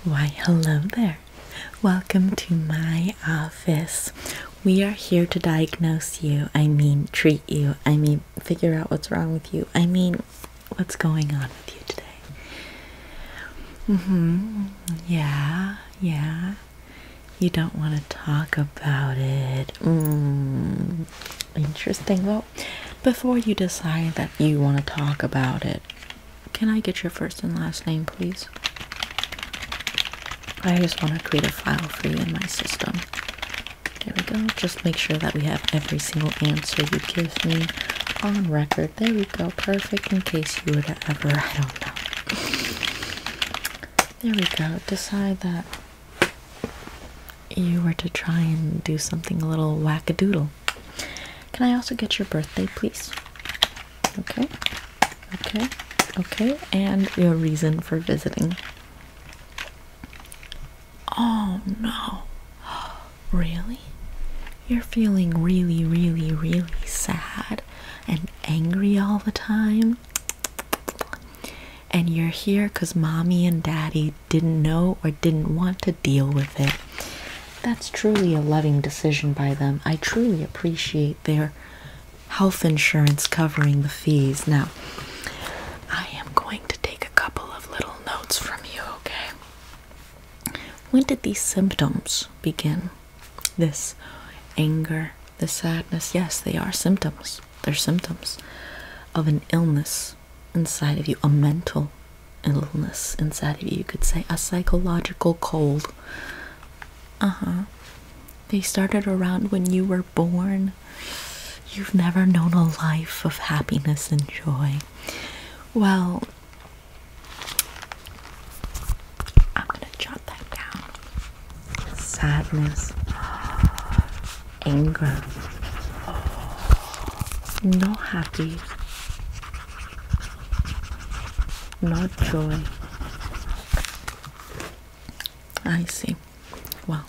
Why, hello there. Welcome to my office. We are here to diagnose you. Treat you. Figure out what's wrong with you. What's going on with you today? Yeah. You don't want to talk about it. Interesting. Well, before you decide that you want to talk about it, can I get your first and last name, please? I just want to create a file for you in my system. There we go. Just make sure that we have every single answer you give me on record. There we go. Perfect. In case you were to ever, I don't know. There we go. Decide that you were to try and do something a little wackadoodle. Can I also get your birthday, please? Okay. And your reason for visiting. Oh no. Really? You're feeling really sad and angry all the time? And you're here because mommy and daddy didn't know or didn't want to deal with it. That's truly a loving decision by them. I truly appreciate their health insurance covering the fees. Now, I am going to take a couple of little notes from you, okay? When did these symptoms begin? This anger, the sadness, yes, they are symptoms. They're symptoms of an illness inside of you, a mental illness inside of you. You could say a psychological cold. They started around when you were born. You've never known a life of happiness and joy. Well, I'm gonna jot that down. Sadness, anger, no happy, no joy. I see. Well,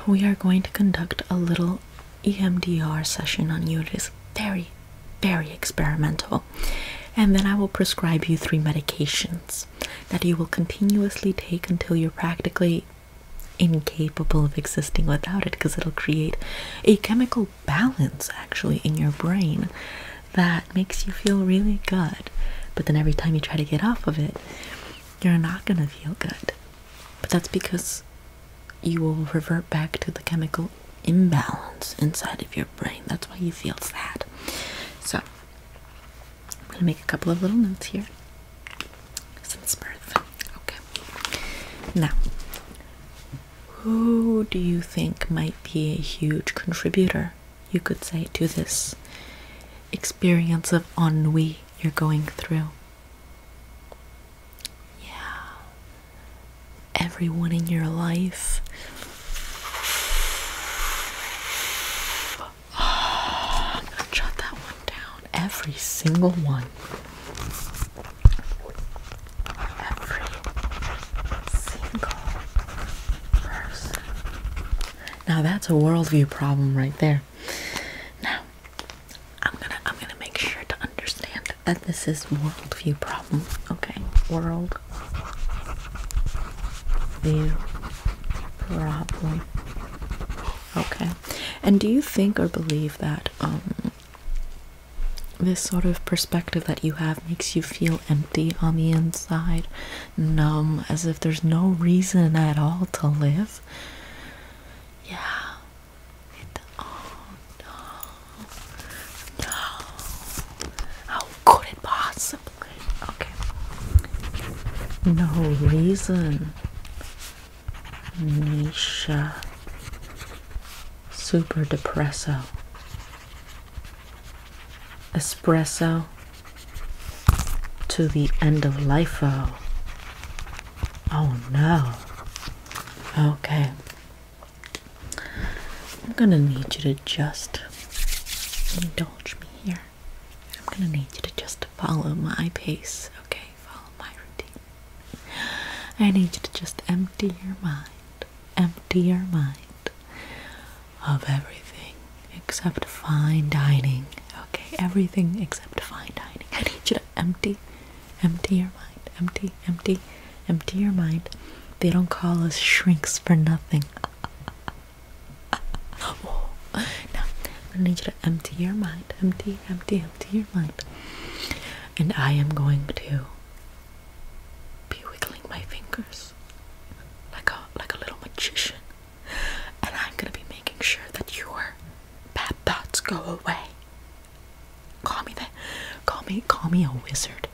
we are going to conduct a little emdr session on you. It is very experimental. And then I will prescribe you 3 medications that you will continuously take until you're practically incapable of existing without it, because it'll create a chemical balance actually in your brain that makes you feel really good. But then every time you try to get off of it, you're not gonna feel good. But that's because you will revert back to the chemical imbalance inside of your brain. That's why you feel sad. So I'm gonna make a couple of little notes here since birth. Okay. Now, who do you think might be a huge contributor, you could say, to this experience of ennui you're going through? Yeah. Everyone in your life. I'm gonna jot that one down. Every single one. Every single person. Now that's a worldview problem right there. Now, I'm gonna make sure to understand that this is worldview problem. Okay, world view problem. Okay. And do you think or believe that this sort of perspective that you have makes you feel empty on the inside, numb, as if there's no reason at all to live? Yeah. Oh no. How could it possibly? Okay. No reason. Nisha. Super depresso. Espresso to the end of life. Oh no. Okay. I'm gonna need you to just indulge me here. I'm gonna need you to just follow my pace, okay? Follow my routine. I need you to just empty your mind of everything except fine dining. Okay, everything except fine dining. I need you to empty your mind. empty your mind. They don't call us shrinks for nothing. Now, I'm gonna need you to empty your mind. Empty your mind. And I am going to be wiggling my fingers like a little magician. And I'm gonna be making sure that your bad thoughts go away. Call me a wizard.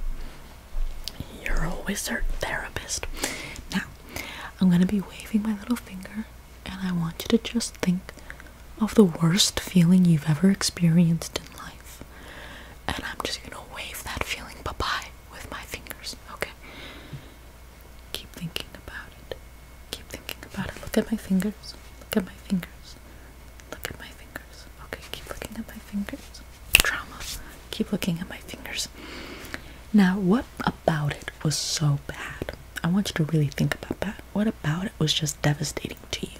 You're a wizard therapist. Now, I'm gonna be waving my little finger, and I want you to just think of the worst feeling you've ever experienced in life. And I'm just gonna wave that feeling bye-bye with my fingers, okay? Keep thinking about it. Keep thinking about it. Look at my fingers. Look at my fingers. Look at my fingers. Okay, keep looking at my fingers. Trauma. Keep looking at my fingers. Now, what about it was so bad? I want you to really think about that. What about it was just devastating to you?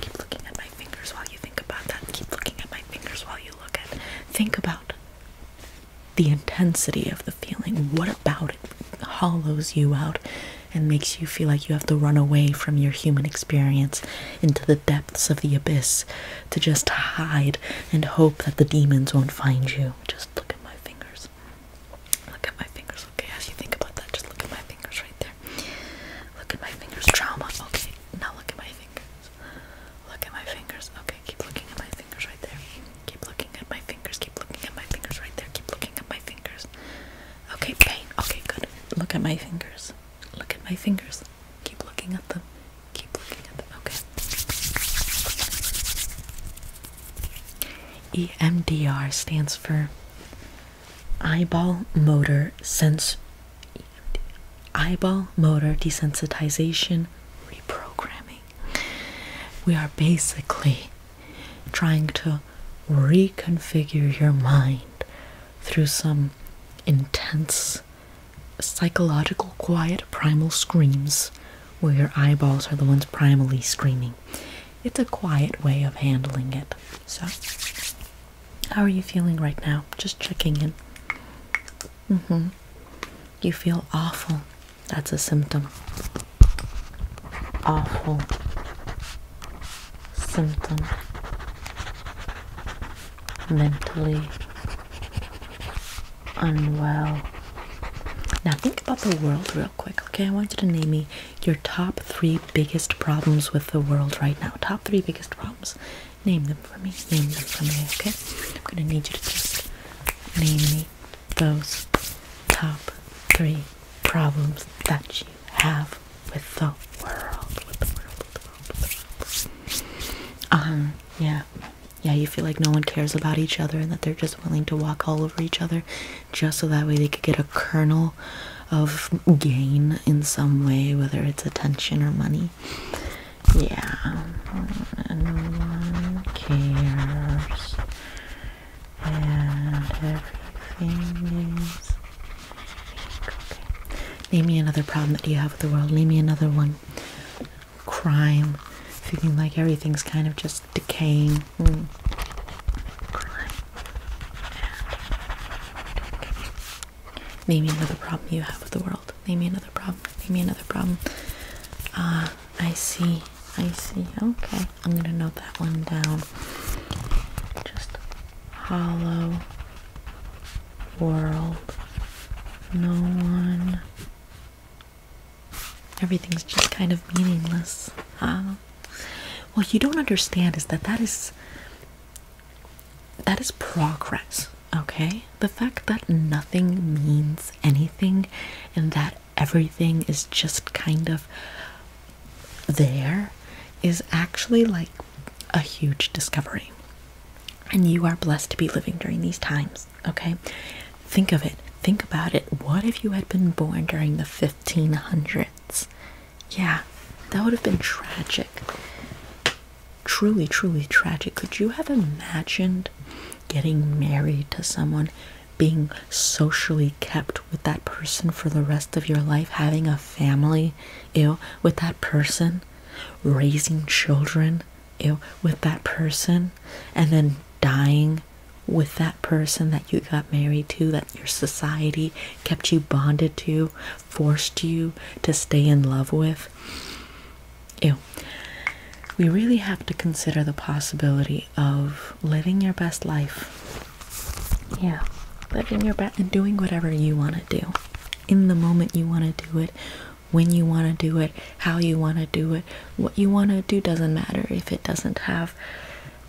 Keep looking at my fingers while you think about that. Keep looking at my fingers while you look at it. Think about the intensity of the feeling. What about it hollows you out and makes you feel like you have to run away from your human experience into the depths of the abyss to just hide and hope that the demons won't find you? Just look at my fingers. Look at my fingers, okay? As you think about that, just look at my fingers right there. Look at my fingers. Trauma. Okay, now look at my fingers. Look at my fingers. Okay, keep looking at my fingers right there. Keep looking at my fingers. Keep looking at my fingers right there. Keep looking at my fingers. Okay, pain. Okay, good. Look at my fingers. Look at my fingers. Keep looking at them. Keep looking at them. Okay. EMDR stands for eyeball motor desensitization reprogramming. We are basically trying to reconfigure your mind through some intense psychological quiet primal screams where your eyeballs are the ones primally screaming. It's a quiet way of handling it. So, how are you feeling right now? Just checking in. You feel awful. That's a symptom. Awful symptom. Mentally unwell. Now think about the world real quick, okay? I want you to name me your top 3 biggest problems with the world right now. Top 3 biggest problems. Name them for me. Name them for me, okay? I'm gonna need you to just name me those top 3 problems that you have with the world. Yeah, you feel like no one cares about each other and that they're just willing to walk all over each other just so that way they could get a kernel of gain in some way, whether it's attention or money. Yeah, no one cares and everything is okay. Name me another problem that you have with the world. Name me another one. Crime. Feeling like everything's kind of just decaying. Crime. Name me another problem you have with the world. Name me another problem. Name me another problem. I see. Okay. I'm gonna note that one down. Just hollow world. No one. Everything's just kind of meaningless. What you don't understand is that is progress, okay? The fact that nothing means anything and that everything is just kind of there is actually like a huge discovery. And you are blessed to be living during these times, okay? Think of it. Think about it. What if you had been born during the 1500s? Yeah, that would have been tragic. Truly, truly tragic. Could you have imagined getting married to someone, being socially kept with that person for the rest of your life, having a family, with that person, raising children, with that person, and then dying with that person that you got married to, that your society kept you bonded to, forced you to stay in love with. Ew. We really have to consider the possibility of living your best life. Yeah, living your best and doing whatever you want to do. In the moment you want to do it, when you want to do it, how you want to do it. What you want to do doesn't matter if it doesn't have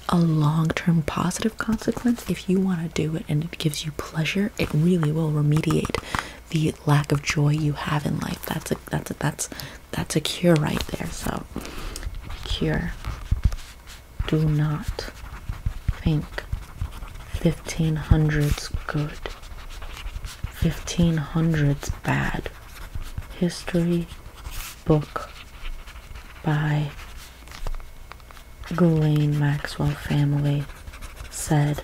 a long-term positive consequence. If you want to do it and it gives you pleasure, it really will remediate the lack of joy you have in life. That's a cure right there. So cure. Do not think 1500s good, 1500s bad. History book by Ghislaine Maxwell family said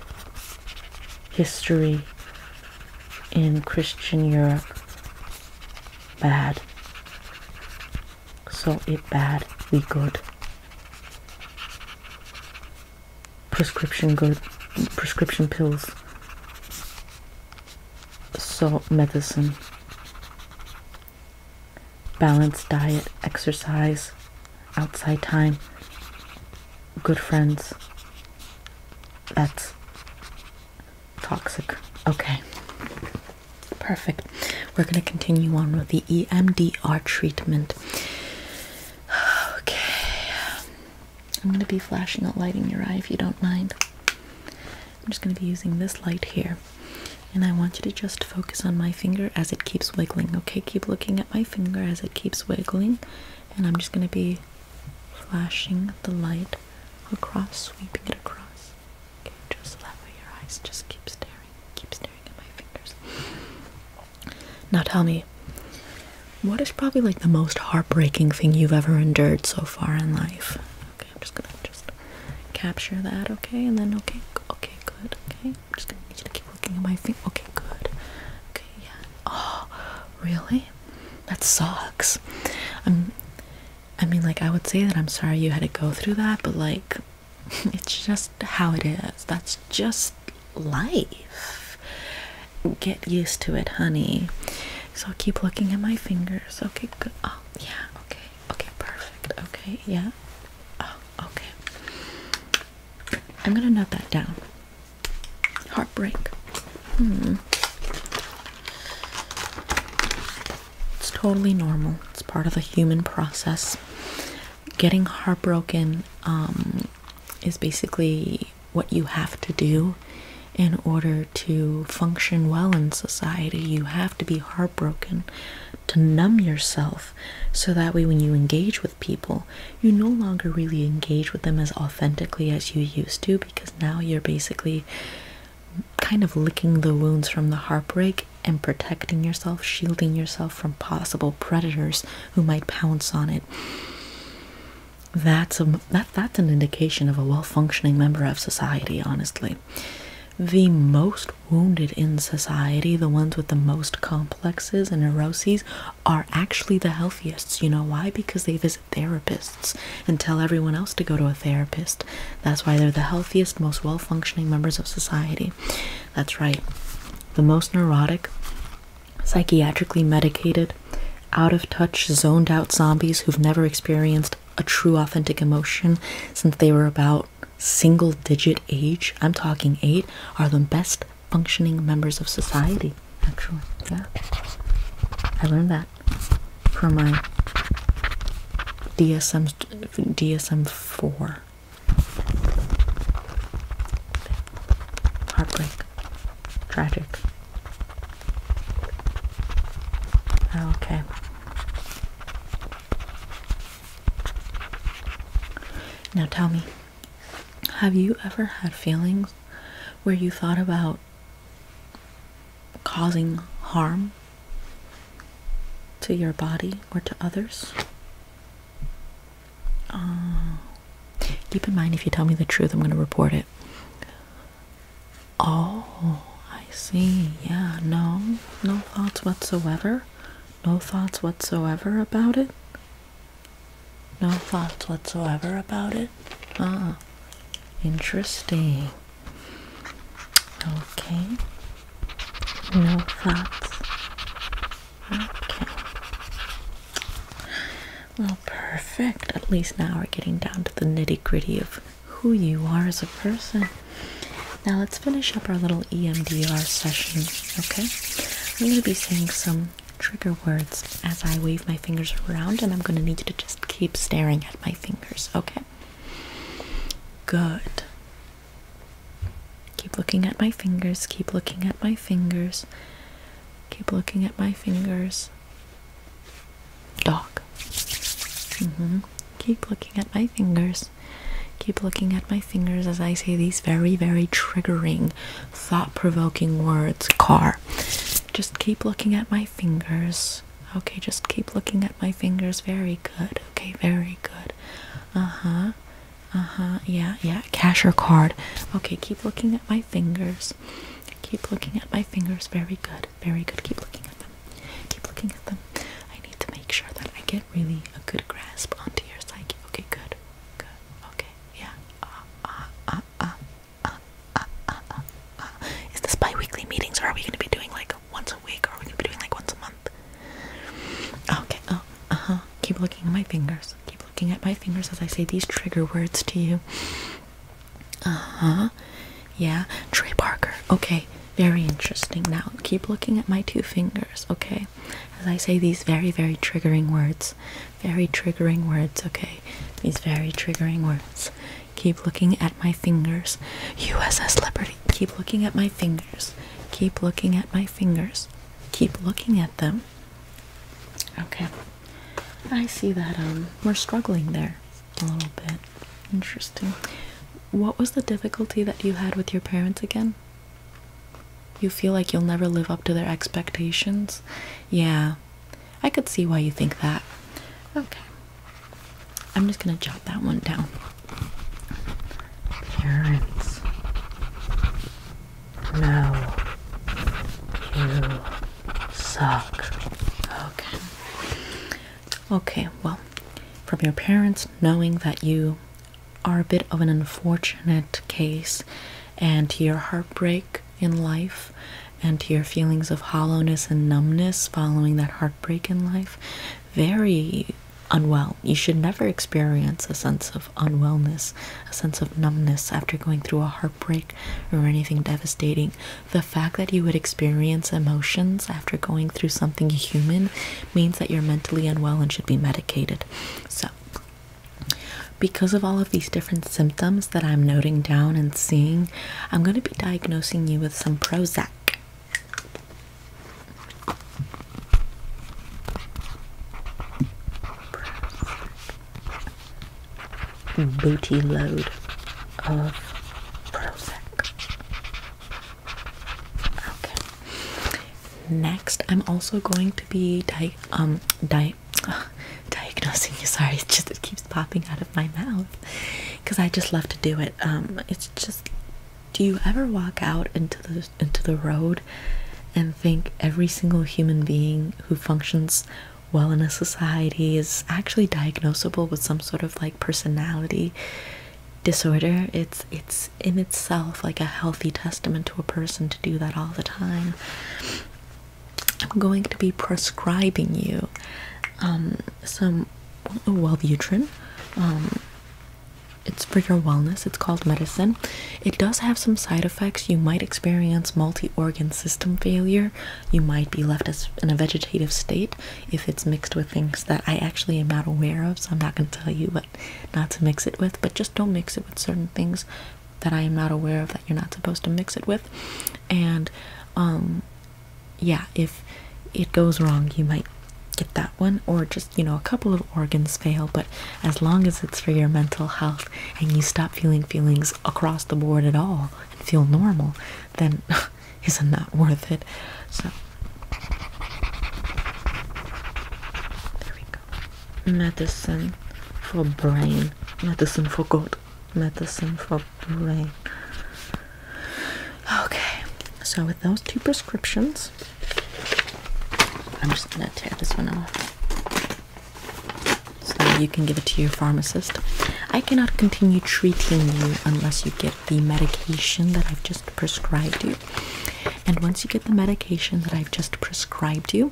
history in Christian Europe bad, so it bad, we good. Prescription good, prescription pills, so medicine. Balanced diet, exercise, outside time, good friends. That's toxic. Okay. Perfect. We're going to continue on with the EMDR treatment. Okay. I'm going to be flashing a light in your eye if you don't mind. I'm just going to be using this light here. And I want you to just focus on my finger as it keeps wiggling. Okay, keep looking at my finger as it keeps wiggling. And I'm just going to be flashing the light across, sweeping it across. Okay, just that way your eyes just keep staring at my fingers. Now tell me, what is probably like the most heartbreaking thing you've ever endured so far in life? Okay, I'm just going to just capture that, okay? And then, okay, good, okay? I'm just going to need you to keep looking at my finger. Okay, good. Okay, yeah. Oh, really? That sucks. I mean, like, I would say that I'm sorry you had to go through that, but, like, it's just how it is. That's just life. Get used to it, honey. So keep looking at my fingers. Okay, good. Oh, yeah, okay. Okay, perfect. Okay, yeah. Oh, okay. I'm gonna note that down. Heartbreak. It's totally normal. It's part of the human process. Getting heartbroken is basically what you have to do in order to function well in society. You have to be heartbroken to numb yourself, so that way when you engage with people, you no longer really engage with them as authentically as you used to, because now you're basically kind of licking the wounds from the heartbreak and protecting yourself, shielding yourself from possible predators who might pounce on it. That's an indication of a well-functioning member of society, honestly. The most wounded in society, the ones with the most complexes and neuroses, are actually the healthiest. You know why? Because they visit therapists and tell everyone else to go to a therapist. That's why they're the healthiest, most well-functioning members of society. That's right. The most neurotic, psychiatrically medicated, out-of-touch, zoned-out zombies who've never experienced a true authentic emotion since they were about single-digit age, I'm talking 8, are the best functioning members of society, actually. Yeah, I learned that from my DSM-4. Heartbreak. Tragic. Okay. Now tell me, have you ever had feelings where you thought about causing harm to your body or to others? Keep in mind, if you tell me the truth, I'm going to report it. Oh, I see. Yeah, no thoughts whatsoever? No thoughts whatsoever about it? No thoughts whatsoever about it? Ah, interesting. Okay. No thoughts. Okay. Well, perfect. At least now we're getting down to the nitty-gritty of who you are as a person. Now let's finish up our little EMDR session, okay? I'm going to be saying some trigger words as I wave my fingers around, and I'm going to need you to just keep staring at my fingers, okay? Good. Keep looking at my fingers, keep looking at my fingers, keep looking at my fingers. Dog. Keep looking at my fingers. Keep looking at my fingers as I say these very, very triggering, thought-provoking words. Car. Just keep looking at my fingers. Okay, just keep looking at my fingers. Very good. Okay, very good. Yeah. Cash or card. Okay, keep looking at my fingers. Keep looking at my fingers. Very good. Very good. Keep looking at them. Keep looking at them. I need to make sure that I get really a good grasp onto your psyche. Okay, good. Good. Okay, yeah. Is this bi-weekly meetings, or are we going to be doing like once a week, or are we going to be doing like once a month? Okay, keep looking at my fingers. Keep looking at my fingers as I say these trigger words to you. Yeah, Trey Parker. Okay, very interesting. Now, keep looking at my two fingers, okay? As I say these very, very triggering words. Very triggering words, okay? These very triggering words. Keep looking at my fingers. USS Liberty. Keep looking at my fingers. Keep looking at my fingers. Keep looking at them. Okay. I see that we're struggling there a little bit. Interesting. What was the difficulty that you had with your parents again? You feel like you'll never live up to their expectations? Yeah, I could see why you think that. Okay. I'm just gonna jot that one down. Parents. No. You suck. Okay. Okay, well, from your parents knowing that you are a bit of an unfortunate case, and to your heartbreak in life, and to your feelings of hollowness and numbness following that heartbreak in life, very unwell. You should never experience a sense of unwellness, a sense of numbness after going through a heartbreak or anything devastating. The fact that you would experience emotions after going through something human means that you're mentally unwell and should be medicated. So, because of all of these different symptoms that I'm noting down and seeing, I'm going to be diagnosing you with some Prozac. Booty load of Prozac. Okay. Next, I'm also going to be diagnosing you. Sorry, it keeps popping out of my mouth because I just love to do it. It's just, do you ever walk out into the road and think every single human being who functions well in a society is actually diagnosable with some sort of like personality disorder? It's in itself like a healthy testament to a person to do that all the time. I'm going to be prescribing you some Wellbutrin. It's for your wellness. It's called medicine. It does have some side effects. You might experience multi-organ system failure. You might be left in a vegetative state if it's mixed with things that I actually am not aware of, so I'm not going to tell you what not to mix it with, but just don't mix it with certain things that I am not aware of that you're not supposed to mix it with. And yeah, if it goes wrong, you might get that one, or just, a couple of organs fail. But as long as it's for your mental health and you stop feeling feelings across the board at all and feel normal, then isn't that worth it? So there we go. Medicine for brain, medicine for good, medicine for brain. Okay, so with those two prescriptions, I'm just gonna tear this one off so you can give it to your pharmacist. I cannot continue treating you unless you get the medication that I've just prescribed you. And once you get the medication that I've just prescribed you,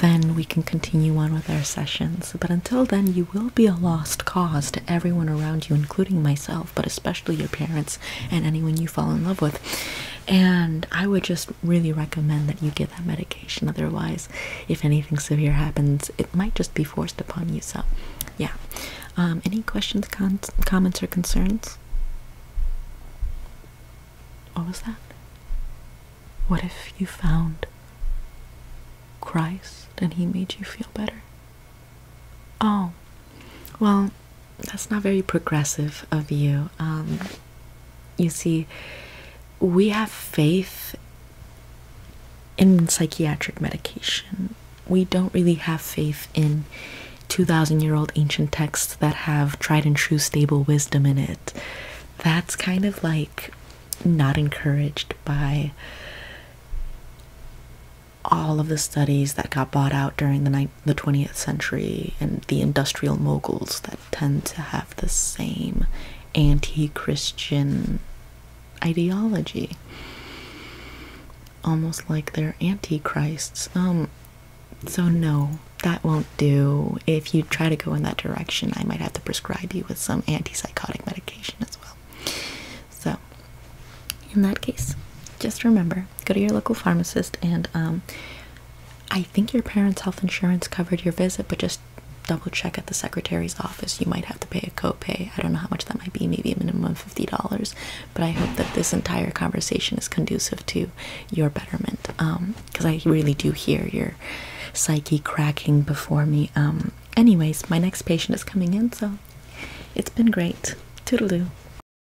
then we can continue on with our sessions. But until then, you will be a lost cause to everyone around you, including myself, but especially your parents and anyone you fall in love with. And I would just really recommend that you get that medication. Otherwise, if anything severe happens, it might just be forced upon you. So, yeah. Any questions, comments, or concerns? What was that? What if you found Christ and he made you feel better? Oh, well, that's not very progressive of you. You see, we have faith in psychiatric medication. We don't really have faith in 2,000-year-old ancient texts that have tried and true stable wisdom in it. That's kind of like not encouraged by all of the studies that got bought out during the 20th century and the industrial moguls that tend to have the same anti-Christian ideology, almost like they're antichrists. So no, that won't do. If you try to go in that direction, I might have to prescribe you with some antipsychotic medication as well. So in that case, just remember, go to your local pharmacist, and I think your parents' health insurance covered your visit, but just double check at the secretary's office. You might have to pay a copay. I don't know how much that might be, maybe a minimum of $50, but I hope that this entire conversation is conducive to your betterment, because I really do hear your psyche cracking before me. Anyways, my next patient is coming in, so it's been great. Toodaloo.